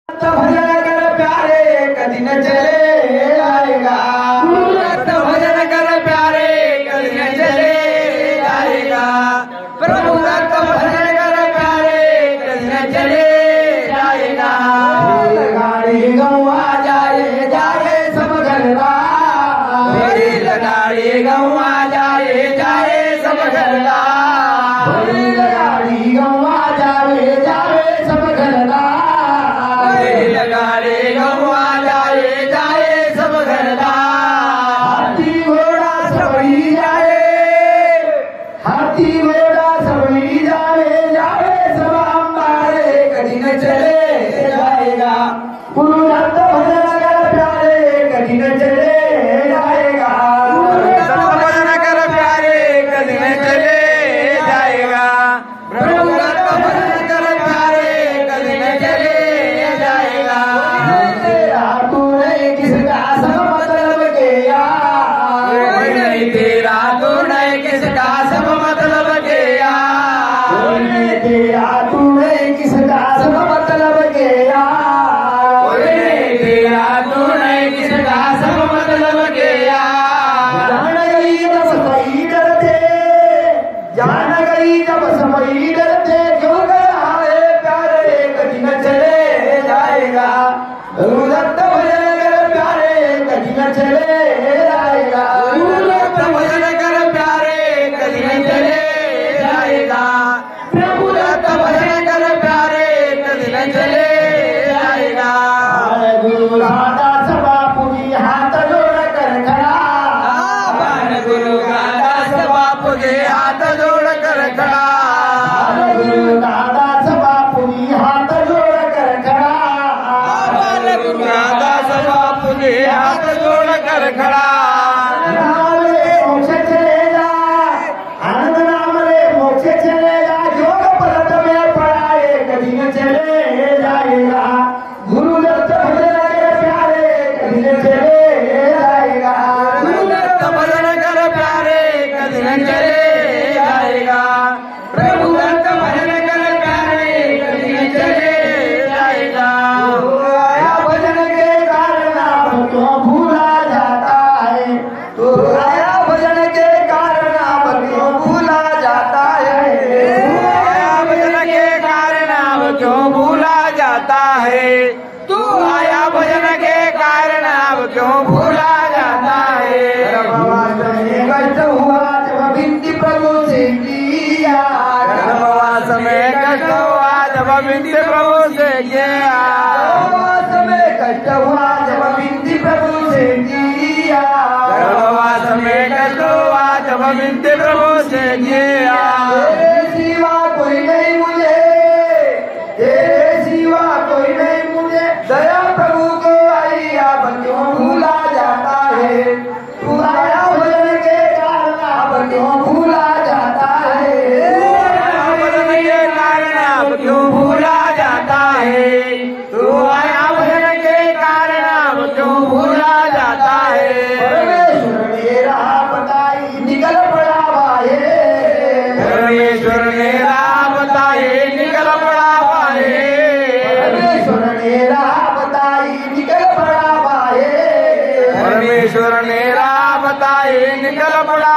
भजन कर प्यारे कदी न चले जाएगा। भजन कर प्यारे कदी न चले जाएगा। प्रभु दत्त भजन कर प्यारे कदी न चले जाएगा। गाड़ी गौआ जाए जाए सब घरवा, गाड़ी गौआ जाए जाए सब घरवा, गाड़ी गौआ जाए जाए सब घरवा, गाड़ी गौआ जाए जाए सब घरवा। हाथी घोड़ा सबई जाए, हाथी घोड़ा सबई जाए जाए सब अंबारे कदी न चले जाएगा। गुरु दत्त भजन कर प्यारे कदी न चले जाएगा। भजन कर प्यारे कदी न चले जाएगा। प्रभु दत्त भजन कर प्यारे कदी न चले जाएगा। तेरा तू नहीं किसका सब मतलब के यार, कोई नहीं तेरा तू नहीं किसका सब मतलब के यार, कोई नहीं तेरा तू नहीं किसका सब मतलब के यार, कोई नहीं तेरा तू नहीं किसका सब मतलब के यार। जान गई जब सबई डरते, जान गई जब सबई डरते, क्यों गया है प्यारे कदी न चले जाएगा। गुरु दत्त भजन कर प्यारे कदी न चले जाएगा। गुरु दत्त भजन कर प्यारे कदी न चले जाएगा। प्रभु दत्त भजन कर प्यारे कदी न चले जाएगा। गुरु रामदास बापू जी हाथ जोड़ कर खड़ा, गुरु रामदास बापू जी हाथ जोड़ कर खड़ा, गुरु रामदास बापू जी हाथ जोड़ कर खड़ा, गुरु रामदास बापू जी हाथ जोड़ कर खड़ा। नाम ले मोक्ष चले जा, आनंद नाम ले मोक्ष चले जा, योग पलट में पड़ाए कदी न चले जाएगा। गुरु दत्त भजन कर प्यारे कदी न चले जाएगा। गुरु दत्त भजन कर प्यारे कदी न चले जाएगा। प्रभु दत्त भजन कर प्यारे कदी न चले जाएगा। आया भजन के कारण आप क्यों भूला जाता है, तो आया भजन के कारण आप क्यों भूला जाता है, आया भजन के कारण आप क्यों भूला जाता है, तू आया भजन के कारण आप क्यों भूला जाता है। गर्भवास में कष्ट हुआ जब विनती प्रभु से किया, गर्भवास में कष्ट हुआ जब विनती प्रभु से किया, गर्भवास में कष्ट हुआ जब विनती प्रभु से किया, गर्भवास में कष्ट हुआ जब विनती प्रभु से किया। तेरे सिवा कोई नहीं मुझे, तेरे सिवा कोई नहीं मुझे, दया प्रभु को आई आप क्यों भूला जाता है, तू आया भजन के कारण आप क्यों भूला जाता है, भजन के कारण आप क्यों भूला जाता है, तू आया भजन के कारण आप क्यों भूला जाता है। परमेश्वर ने राह बताई निकल पड़ा भाई, परमेश्वर ने राह बताई निकल पड़ा भाई, परमेश्वर ने राह बताई निकल पड़ा भाई, परमेश्वर ने राह बताई निकल पड़ा